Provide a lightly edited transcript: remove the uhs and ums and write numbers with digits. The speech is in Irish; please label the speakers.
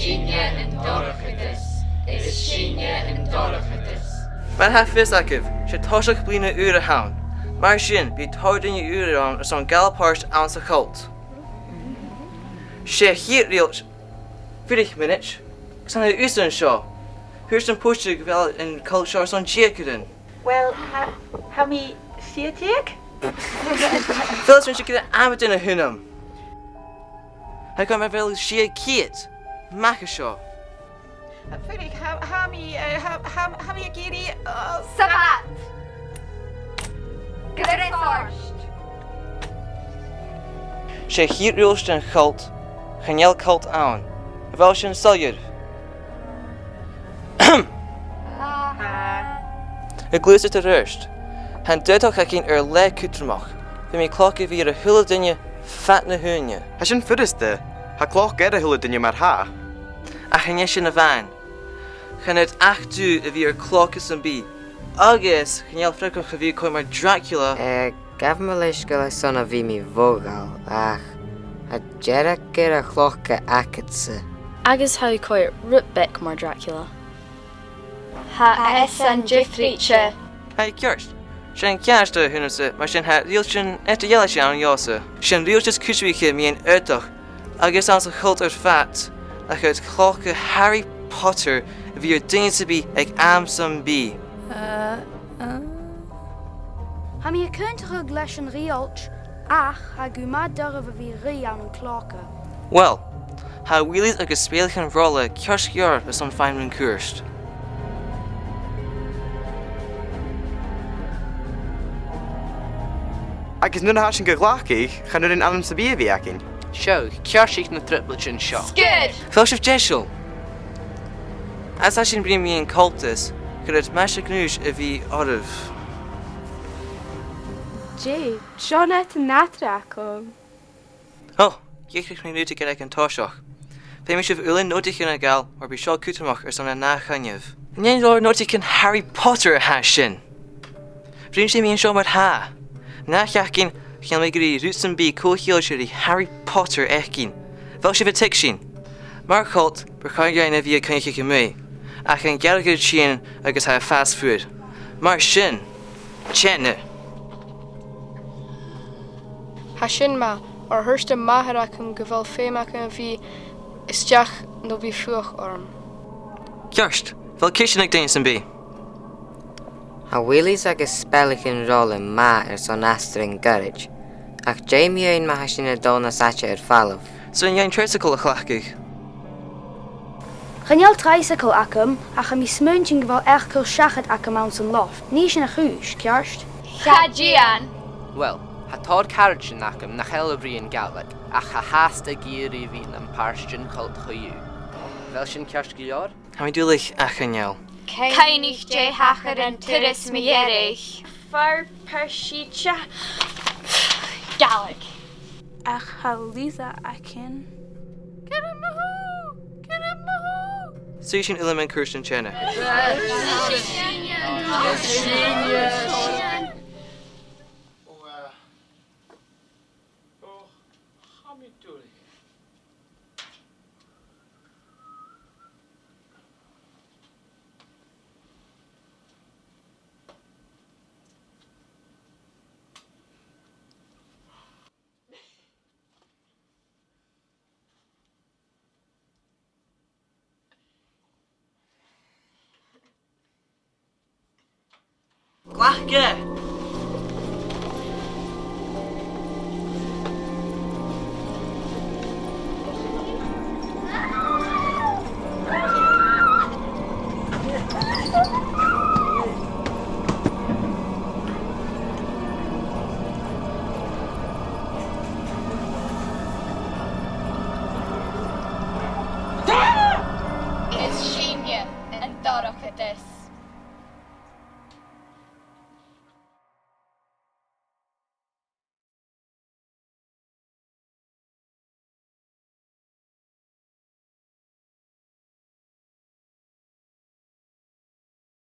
Speaker 1: Sheumais and Dorachidus. Is Sheumais and Dorachidus.
Speaker 2: Maar ha vis akif, she toshak blina ure hound. Maar shin, be toden je ure on zo'n galparst aan zijn cult. She hier reelt. 40 minutes. Ik sta naar de Usten show. Here's een poster wel in culture zo'n checkeren.
Speaker 3: Well, how me see it take?
Speaker 2: Veel zo'n checkeren aan met in een hunum. Hij kan maar wel she kiet. Maak een show.
Speaker 3: Fredrik, how me giri?
Speaker 4: Sabat! Grisarst!
Speaker 2: She hier reelt een cult. Geniaal cult aan. Wel zijn saljer. Ik glus het rust. Han duidelijk ga geen le kutremach. Voor mijn klokken weer een hulle dinje vat na hunje.
Speaker 5: Hij is een fudiste. Hij klok gere hulle dinje maar ha.
Speaker 2: Ach en jes in de wijn. Gaan het 8 uur weer klokken zijn bi. August geniaal frekkig weer komen maar Dracula.
Speaker 6: Gaf me leisgele son of mi vogel. Ach, a jera gera klokke aketse.
Speaker 7: Agus how you call it Rutbeck mar Dracula.
Speaker 4: Ha esan Jeffriche.
Speaker 2: Hey kerst. Zijn kerste hun ze, maar zijn het rieltje et de jelle aan jose. Zijn rieltjes kutswieke me een uitdag. Agus aan zijn geld uit vat. Dat het klokke Harry Potter weer dingen te be ik amsam be.
Speaker 8: Ha mi kuntige gleschen rieltj. Ach, ha guma durve wie ri aan een klokke.
Speaker 2: Well, how wheelies agus speelchen rolle kerstjaar is on fijn kurst.
Speaker 5: Ik is nu naar haar geglachig. Ga nu in allem sabie werken.
Speaker 9: Show, kjarsik na trippeltje show.
Speaker 4: Good!
Speaker 2: Felshif Jeshul. As I should bring me in cultus, could it magic news if he orif.
Speaker 8: Jay, John et natra kom.
Speaker 2: Oh, je krijgt me nu te get in toshach. Famous of Ulin notig in a gal, or be shall kutamach or some na chanyev. And yen lord notig in Harry Potter hashin. Bring me in show mat ha. Na jakin, gaan we grie roots be cool Harry Potter echin. Felshif tikshin. Mark Holt, bekar jij na via kan je mee. Ach en gerger chin agus ha fast food. Mar shin. Chenne.
Speaker 7: Hashin ma, or hurste maharakum geval femakum vi isteach no vi fuch orm.
Speaker 2: Kerst, wel kishin ik dingen be.
Speaker 6: Ha willies agus spellichen rolle ma son astring gurage. Ach Jamie ein ma hashin dona sacha fallof.
Speaker 2: So in jij tricycle glachig.
Speaker 8: Genial tricycle akum, ach mi smuntjing geval echt kul shachet akum aan zijn loft. Niet in een guus, kjarst.
Speaker 4: Chajian!
Speaker 9: Well, ha tod carriage nakum na Ghillesbuig in Ghàidhlig. Ach ha hasta giri vi an parstjen cult choyu. Welchen kjarsgiliar?
Speaker 2: How we do like achanjel.
Speaker 4: Keinig J. Hacher en Tiris Mierich.
Speaker 8: Far pershicha.
Speaker 4: Ghàidhlig.
Speaker 8: Ach ha Lisa akin.
Speaker 2: Sushin element Kirsten Chena. Glachke!
Speaker 4: Is Sheumais and Dorachidus.